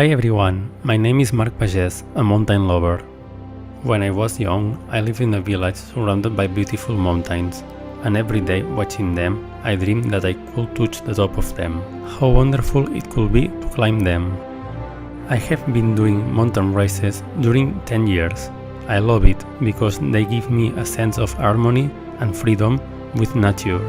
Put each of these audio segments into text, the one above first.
Hi everyone, my name is Marc Pagès, a mountain lover. When I was young, I lived in a village surrounded by beautiful mountains, and every day watching them, I dreamed that I could touch the top of them. How wonderful it could be to climb them. I have been doing mountain races during 10 years. I love it because they give me a sense of harmony and freedom with nature.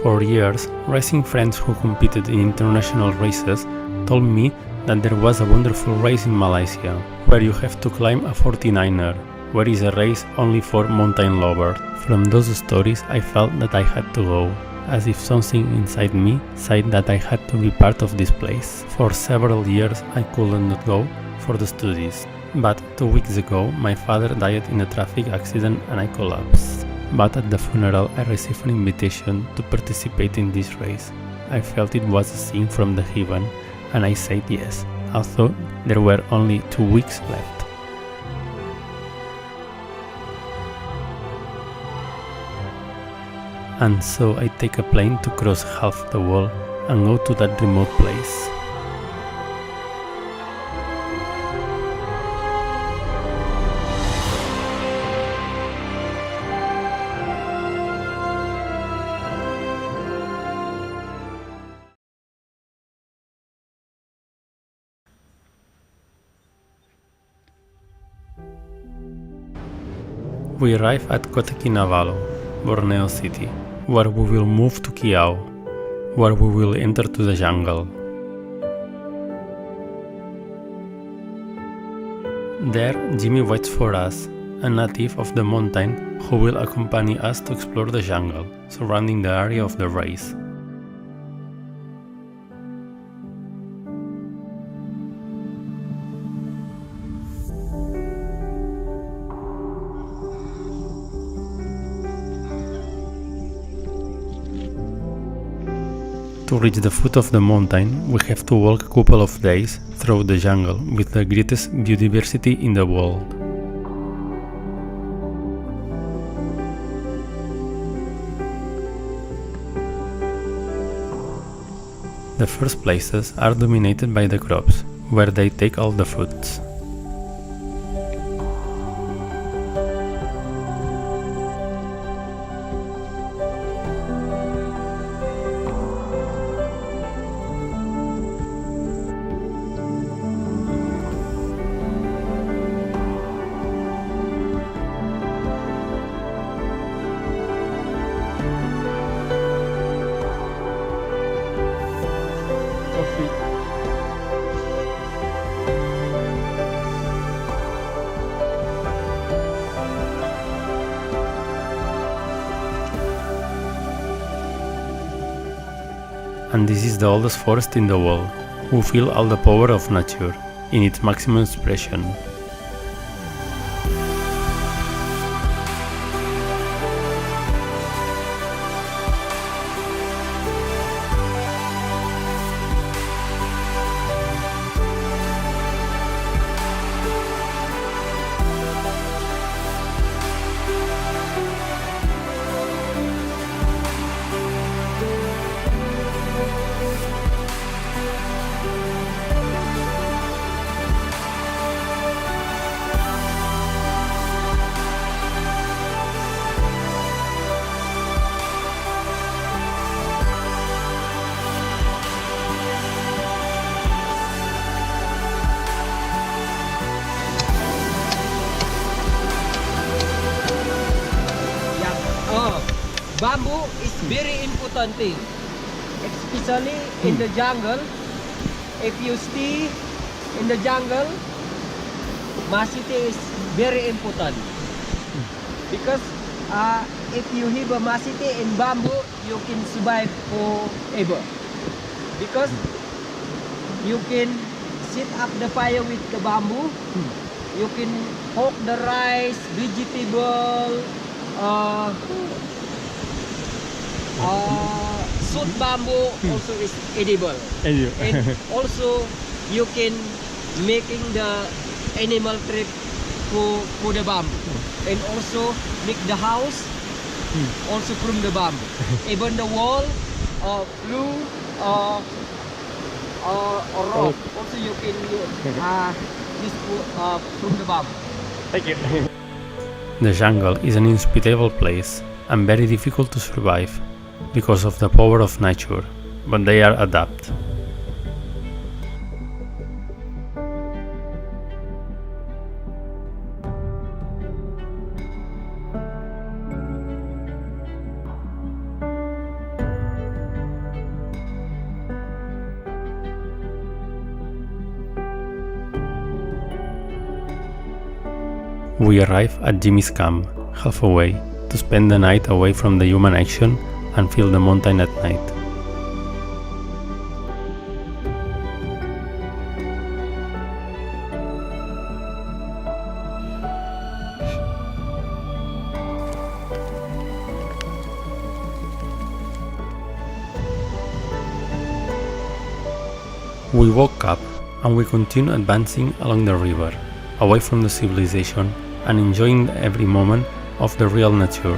For years, racing friends who competed in international races told me that there was a wonderful race in Malaysia, where you have to climb a 49er, where is a race only for mountain lovers. From those stories I felt that I had to go, as if something inside me said that I had to be part of this place. For several years I could not go for the studies, but 2 weeks ago my father died in a traffic accident and I collapsed. But at the funeral I received an invitation to participate in this race. I felt it was a sign from the heaven, and I said yes, although there were only 2 weeks left. And so I take a plane to cross half the world and go to that remote place. We arrive at Kota Kinabalu, Borneo City, where we will move to Kiau, where we will enter to the jungle. There, Jimmy waits for us, a native of the mountain who will accompany us to explore the jungle surrounding the area of the race. To reach the foot of the mountain, we have to walk a couple of days through the jungle with the greatest biodiversity in the world. The first places are dominated by the crops, where they take all the foods. And this is the oldest forest in the world, who feel all the power of nature in its maximum expression. Bamboo is very important thing, especially in the jungle. If you stay in the jungle, masite is very important because if you have a masite in bamboo, you can survive forever because you can set up the fire with the bamboo. You can cook the rice, vegetable. Shoot bamboo also is edible, and also you can making the animal trap for the bamboo, and also make the house also from the bamboo. Even the wall, blue, or rope. Also you can use from the bamboo. Thank you. The jungle is an inhospitable place and very difficult to survive because of the power of nature, but they are adapt. We arrive at Jimmy's camp, halfway, to spend the night away from the human action and feel the mountain at night. We woke up and we continue advancing along the river, away from the civilization and enjoying every moment of the real nature.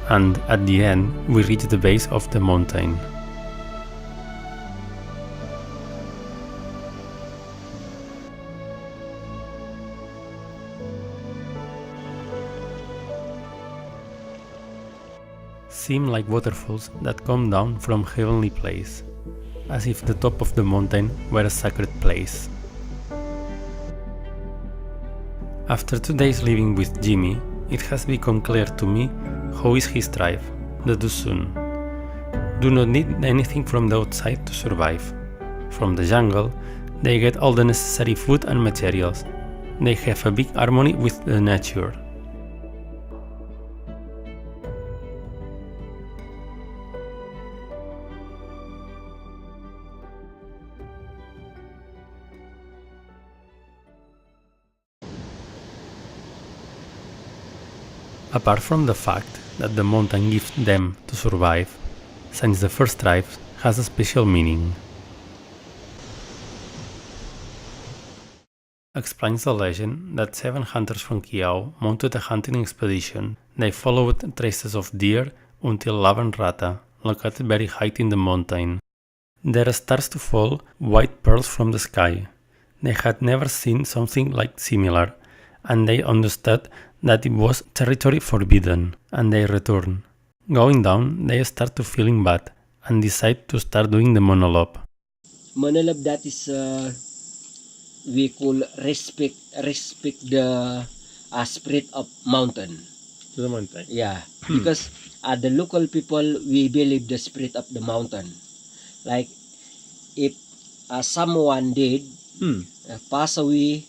And at the end, we reach the base of the mountain. Seem like waterfalls that come down from heavenly place, as if the top of the mountain were a sacred place. After 2 days living with Jimmy, it has become clear to me how is his tribe, the Dusun. Do not need anything from the outside to survive. From the jungle, they get all the necessary food and materials. They have a big harmony with the nature. Apart from the fact that the mountain gives them to survive, since the first tribe has a special meaning. Explains the legend that 7 hunters from Kiao mounted a hunting expedition. They followed traces of deer until Lavan Rata, located very high in the mountain. There starts to fall white pearls from the sky. They had never seen something like similar, and they understood that it was territory forbidden, and they return. Going down, they start to feeling bad, and decide to start doing the monologue. Monologue, that is we could respect the spirit of mountain. To the mountain. Yeah, because the local people, we believe the spirit of the mountain. Like if someone did pass away,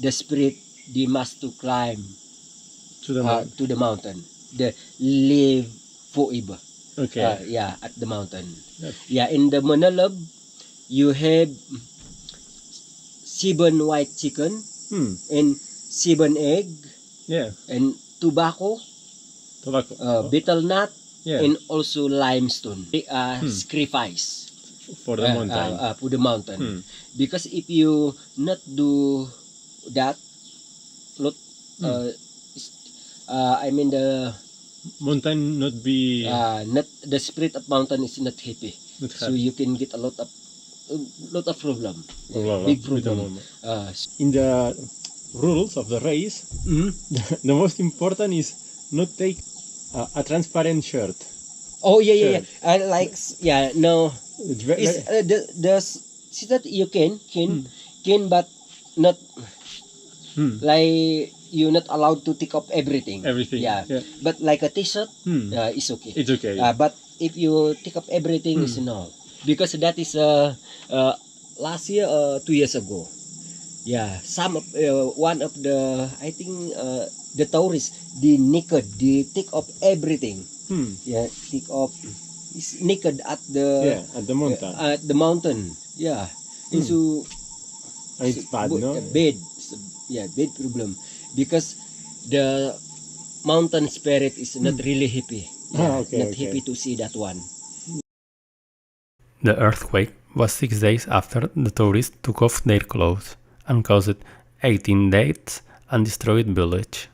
the spirit, they must to climb To the mountain. They live forever. Okay. Yeah, at the mountain. Yes. Yeah, in the monologue, you have 7 white chicken and 7 egg Yeah. and tobacco, betel nut, Yeah. and also limestone. They sacrifice For the mountain. for the mountain. Because if you not do that, lot, I mean the Mountain not be not the spirit of mountain is not happy, not so you can get a lot of problem, big problem. In the rules of the race, the most important is not take a transparent shirt. Oh yeah. No. It's very, Is the see that you can but not like you're not allowed to take off everything. everything. Yeah. But like a t-shirt, it's okay. It's okay. But if you take up everything, it's no, because that is last year 2 years ago. Yeah, some of one of the I think the tourists they naked, they take off everything. Yeah, take off. It's naked at the At the mountain. at the mountain. Yeah, into It's bad, no? bed. Yeah, bed problem because the mountain spirit is not really happy. Yeah, not happy to see that one. The earthquake was 6 days after the tourists took off their clothes and caused 18 deaths and destroyed village.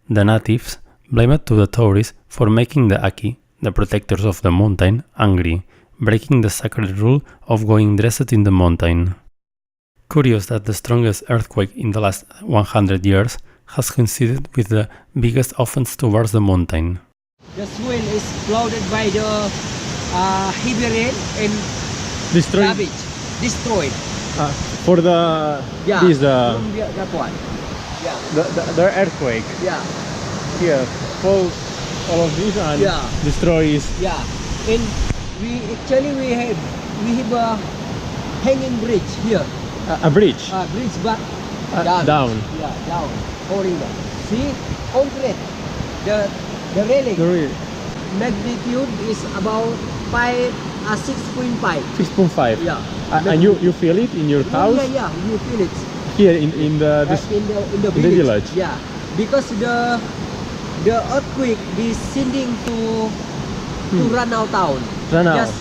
The natives blamed to the tourists for making the Aki, the protectors of the mountain, angry, breaking the sacred rule of going dressed in the mountain. Curious that the strongest earthquake in the last 100 years has coincided with the biggest offense towards the mountain. The soil is flooded by the heavy rain and garbage, destroyed. For the That one. Yeah. the earthquake. Yeah. Here, falls all of this and destroys. Yeah. And we have a hanging bridge here. A bridge. Bridge but down. Yeah, down. Falling down. See, concrete. The railing. Magnitude is about 6.5. 6.5. Yeah. And you feel it in your house? Yeah, you feel it. Here in the village. Yeah, because the earthquake is sending to Ranau town. Ranau. Just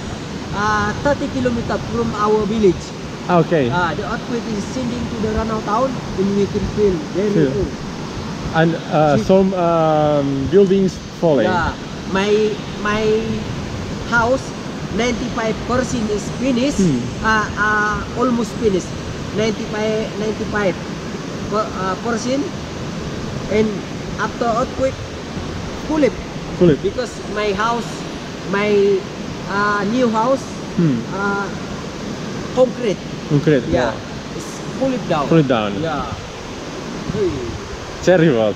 30 kilometers from our village. Okay. The earthquake is sending to the Ranau town, and we can feel very good. And some buildings falling. Yeah, my house 95% is finished. Almost finished. 95% and after earthquake full because my house, my new house, concrete. Yeah, it's pull it down. Yeah. Terrible.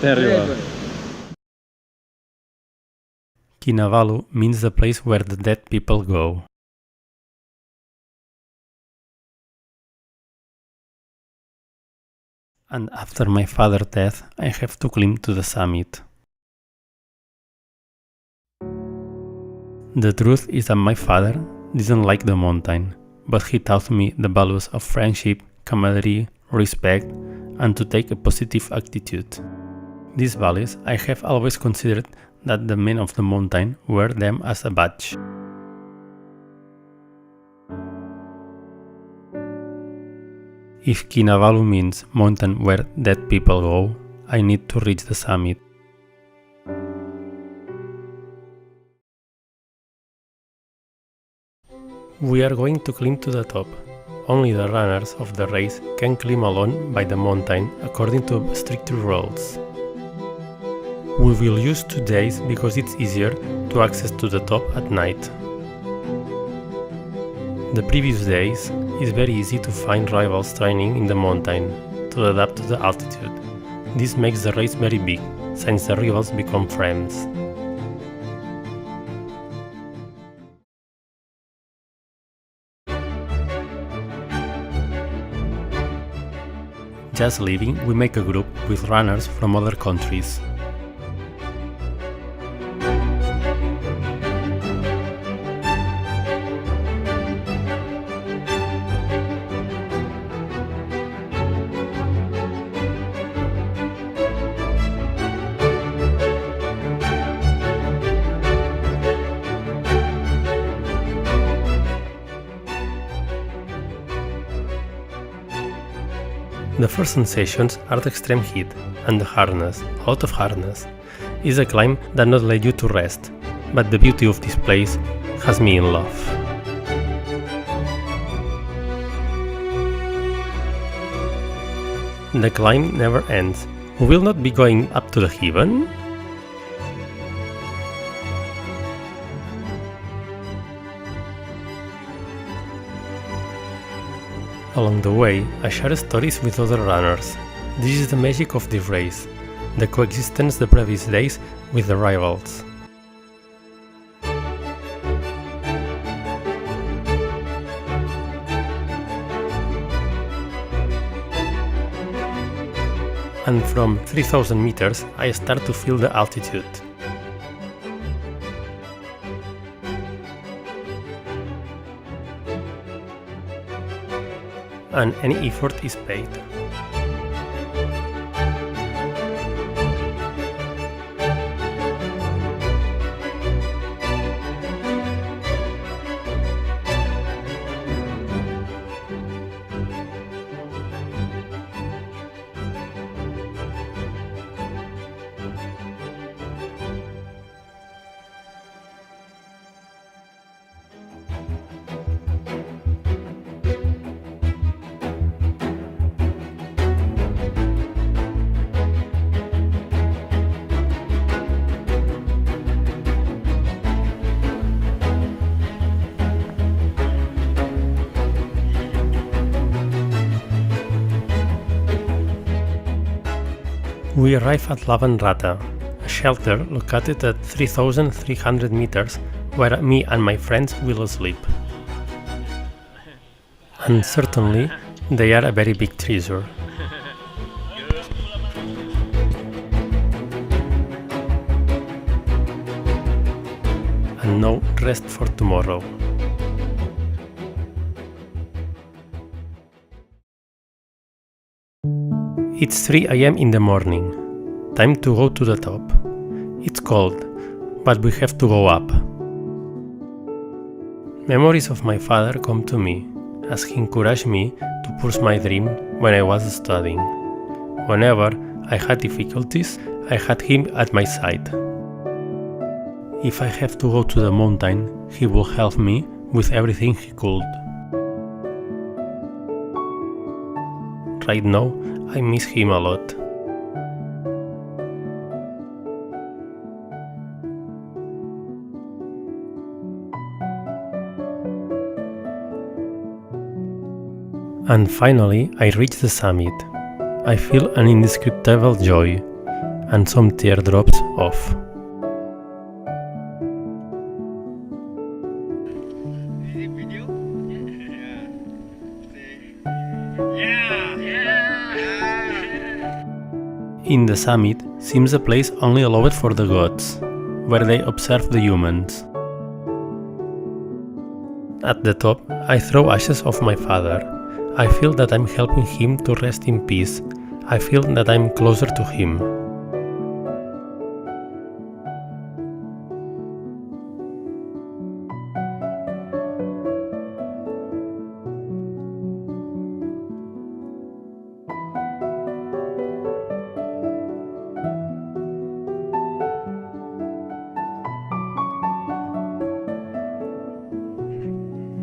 Kinabalu means the place where the dead people go. And after my father's death, I have to climb to the summit. The truth is that my father didn't like the mountain, but he taught me the values of friendship, camaraderie, respect, and to take a positive attitude. These values I have always considered that the men of the mountain wear them as a badge. If Kinabalu means mountain where dead people go, I need to reach the summit. We are going to climb to the top. Only the runners of the race can climb alone by the mountain according to strict rules. We will use 2 days because it's easier to access to the top at night. The previous days, it's very easy to find rivals training in the mountain to adapt to the altitude. This makes the race very big, since the rivals become friends. Just leaving, we make a group with runners from other countries. The first sensations are the extreme heat and the hardness, a lot of hardness. It's a climb that not let you to rest, but the beauty of this place has me in love. The climb never ends. We will not be going up to the heaven? Along the way, I share stories with other runners. This is the magic of this race, the coexistence the previous days with the rivals. And from 3000 meters, I start to feel the altitude. And any effort is paid. We arrive at Lavanrata, a shelter located at 3,300 meters where me and my friends will sleep. And certainly, they are a very big treasure. And no rest for tomorrow. It's 3 a.m. in the morning. Time to go to the top. It's cold, but we have to go up. Memories of my father come to me, as he encouraged me to pursue my dream when I was studying. Whenever I had difficulties, I had him at my side. If I have to go to the mountain, he will help me with everything he could. Right now, I miss him a lot. And finally, I reach the summit. I feel an indescribable joy and some teardrops off. In the summit seems a place only allowed for the gods, where they observe the humans. At the top, I throw ashes of my father. I feel that I'm helping him to rest in peace. I feel that I'm closer to him.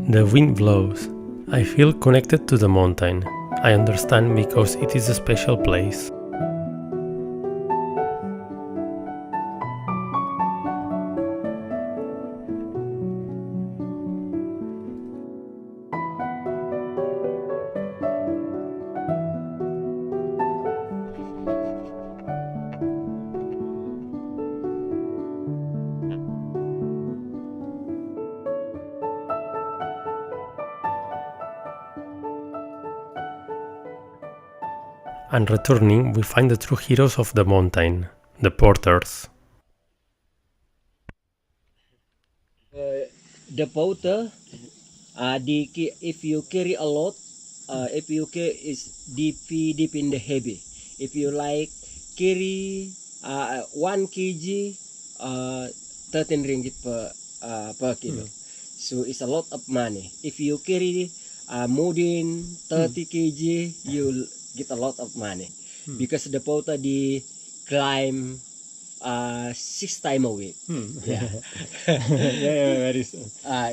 The wind blows. I feel connected to the mountain. I understand because it is a special place. And returning, we find the true heroes of the mountain, the porters. The porter, if you carry a lot, if you carry is deep in the heavy. If you like carry 1 kg, 13 ringgit per kilo. So it's a lot of money. If you carry more than 30 kg, you'll get a lot of money because the porter they climb 6 times a week. Yeah. Very.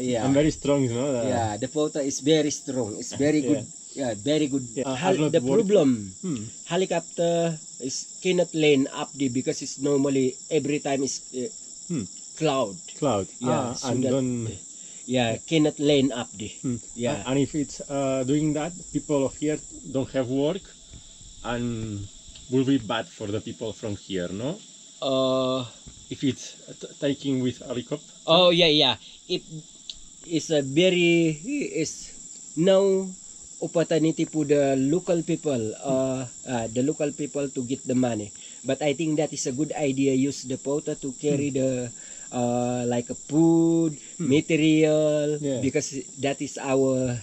Yeah. I'm very strong, you know. Yeah, the porter is very strong. It's very good. Yeah, very good. Yeah, The problem, helicopter is cannot land up there because it's normally every time is cloud. Cloud. Yeah, so and that don't Yeah, cannot lane up the. Mm. Yeah. And if it's doing that, people of here don't have work, and will be bad for the people from here, no? If it's taking with helicopter. Oh yeah. It is a very is no opportunity for the local people to get the money. But I think that is a good idea. Use the photo to carry the like a food material, Yeah. because that is our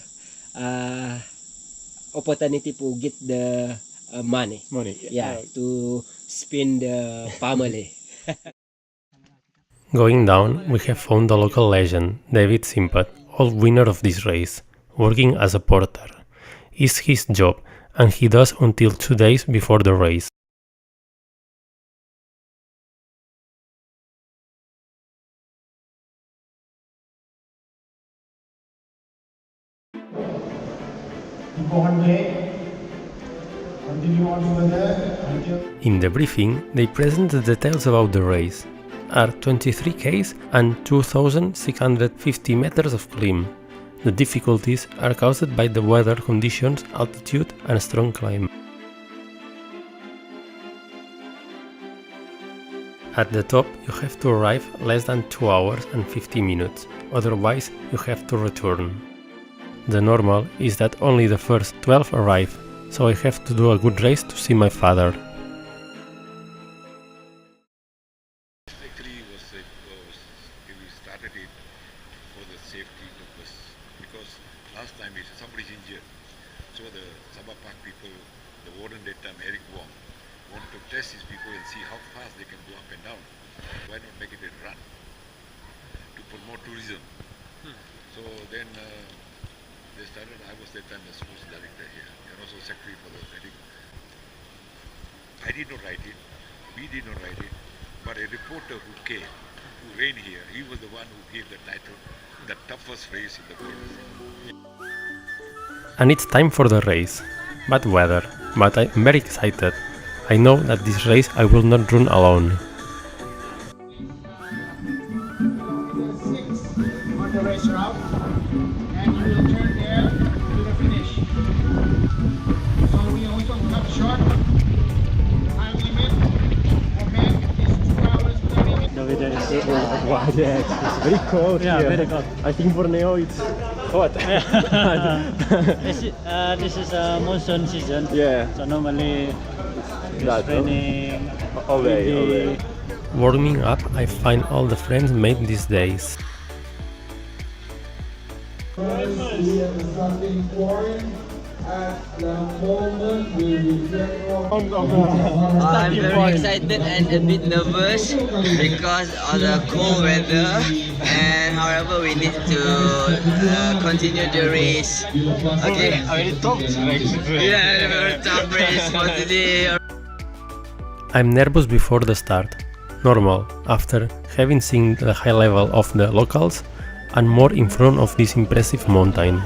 opportunity to get the money. Money. Yeah, to spend the family. Going down, we have found the local legend, David Simpat, old winner of this race, working as a porter. It's his job, and he does until 2 days before the race. In the briefing, they present the details about the race. Are 23 Ks and 2,650 meters of climb. The difficulties are caused by the weather conditions, altitude and strong climb. At the top, you have to arrive less than 2 hours and 50 minutes, otherwise you have to return. The normal is that only the first 12 arrive, so I have to do a good race to see my father. Actually, we started it for the safety purpose, because last time somebody's injured, so the Sabah Park people, the warden that time, Eric Wong, wanted to test his people and see how fast they can go up and down. Why not make it a run to promote tourism? So then they started. I was that time the sports director here and also secretary for the wedding. I did not write it, we did not write it, but a reporter who came, who ran here, he was the one who gave the title, the toughest race in the world. And it's time for the race. Bad weather, but I'm very excited. I know that this race I will not run alone. On the race route, and you will turn there to the finish. So we also cut short. Time limit for men is 2 hours 30 minutes. The weather is wow, yeah, it's very cold here. Very cold. I think for Neo it's hot. This is a monsoon season. Yeah. So normally That, it's raining. all day. windy. Warming up, I find all the friends made these days. I'm very excited and a bit nervous because of the cold weather, and however we need to continue the race. Okay. Already talked Yeah, very tough race for today. I'm nervous before the start. Normal, after having seen the high level of the locals and more in front of this impressive mountain.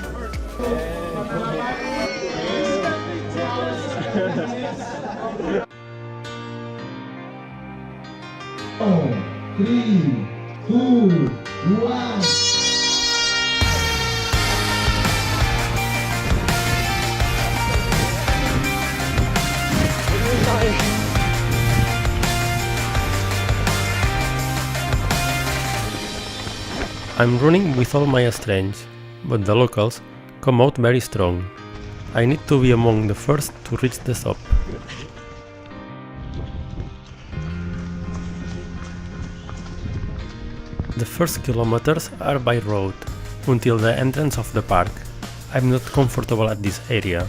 I'm running with all my strength, but the locals come out very strong. I need to be among the first to reach the top. The first kilometers are by road, until the entrance of the park. I'm not comfortable at this area.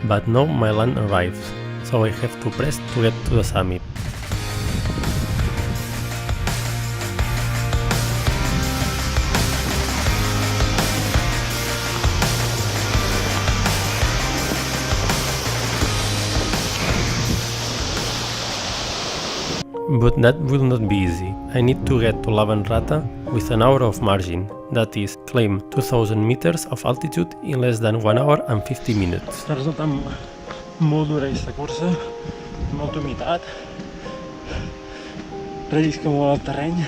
But now my land arrives, so I have to press to get to the summit. But that will not be easy. I need to get to Lavanrata with an hour of margin, that is, climb 2000 meters of altitude in less than 1 hour and 50 minutes. Daar zat hem Molt dura aquesta cursa, molta humitat, rellisca molt el terreny.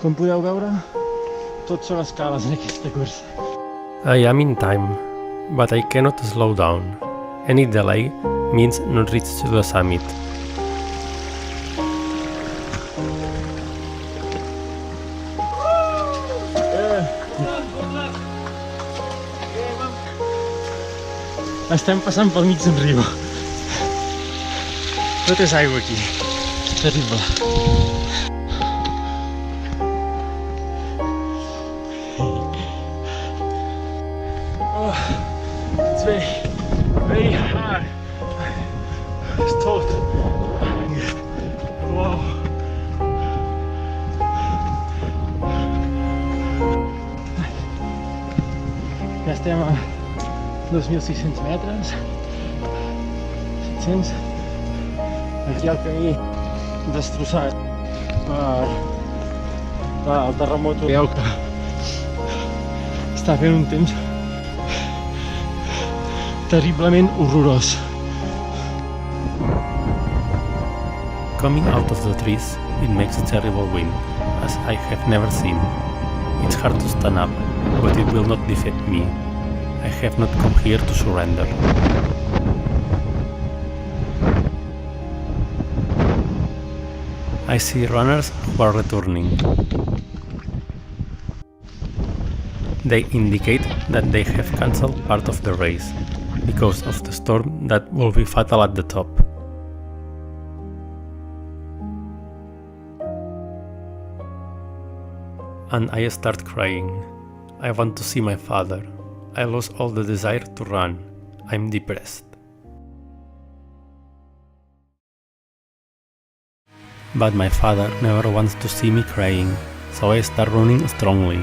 Com podeu veure, tot són escales en aquesta cursa. I am in time, but I cannot slow down. Any delay means not reach to the summit. Estem passant pel mig d'un riu. Tot és aigua aquí. És terrible. Oh, it's very hard. It's taut. Wow. Ja estem a 2.600 metres, 700. Aquí el camí destrossat per el terremot. Veieu que està fent un temps terriblement horrorós. Coming out of the trees, it makes a terrible wind, as I have never seen. It's hard to stand up, but it will not defeat me. I have not come here to surrender. I see runners who are returning. They indicate that they have cancelled part of the race, because of the storm that will be fatal at the top. And I start crying. I want to see my father. I lost all the desire to run. I'm depressed. But my father never wants to see me crying, so I start running strongly.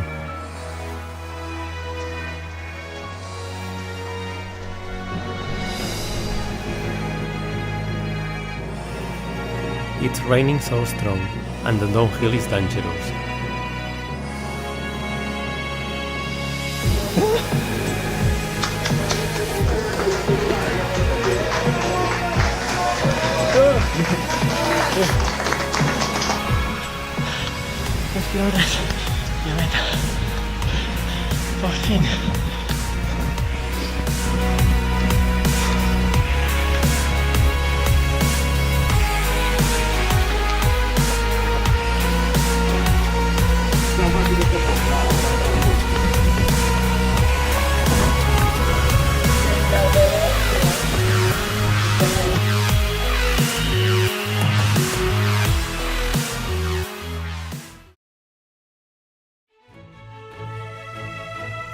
It's raining so strong, and the downhill is dangerous. Kilómetros y a meta. Por fin.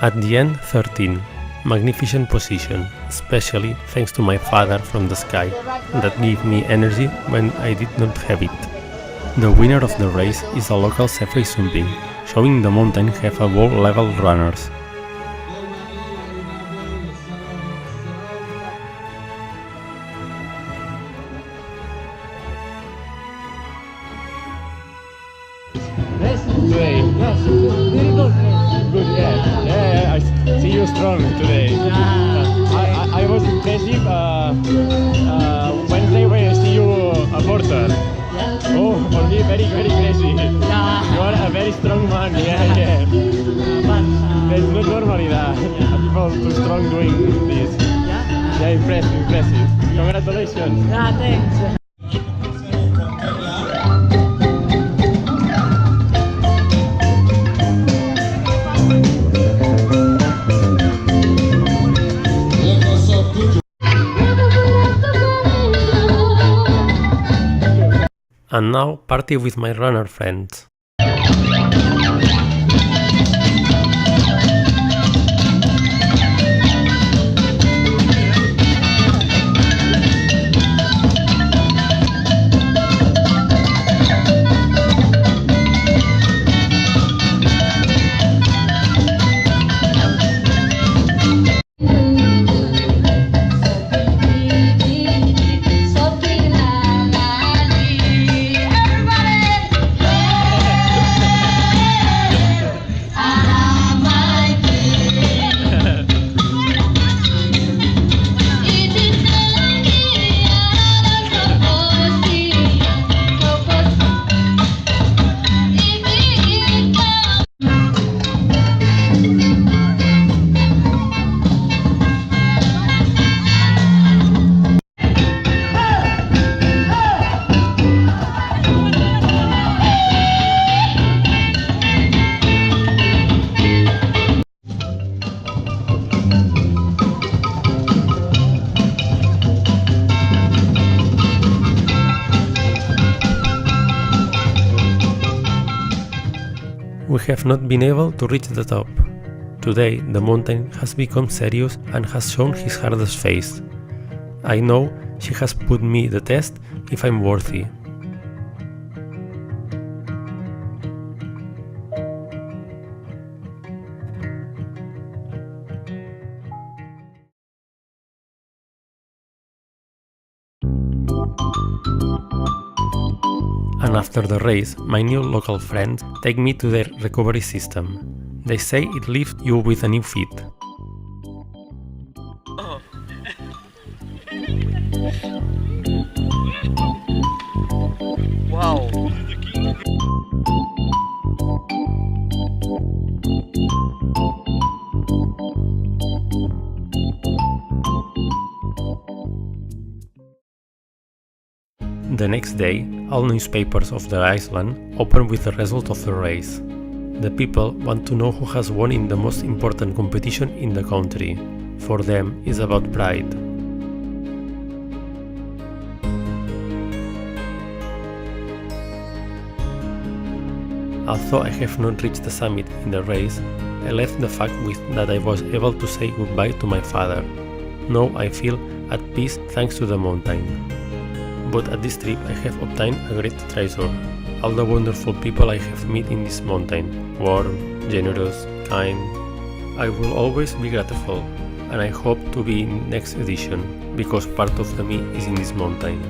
At the end, 13. Magnificent position, especially thanks to my father from the sky, that gave me energy when I did not have it. The winner of the race is a local Sefri Sumping, showing the mountain have a world-level runners. Today. Yes, very good. Good, yeah. I see you strong today. I was impressive Wednesday when I see you a porter. Oh, for me, very, very crazy. You are a very strong man. Yeah. There's no normally that people too strong doing this. Yeah, impressive. Congratulations. Thanks. And now party with my runner friends. have not been able to reach the top. Today, the mountain has become serious and has shown his hardest face. I know she has put me the test if I'm worthy. And after the race, my new local friends take me to their recovery system. They say it leaves you with a new feet. Wow. The next day, all newspapers of the island open with the result of the race. The people want to know who has won in the most important competition in the country. For them, it's about pride. Although I have not reached the summit in the race, I left the fact with that I was able to say goodbye to my father. Now I feel at peace thanks to the mountain. But at this trip I have obtained a great treasure. All the wonderful people I have met in this mountain, warm, generous, kind. I will always be grateful, and I hope to be in next edition, because part of the me is in this mountain.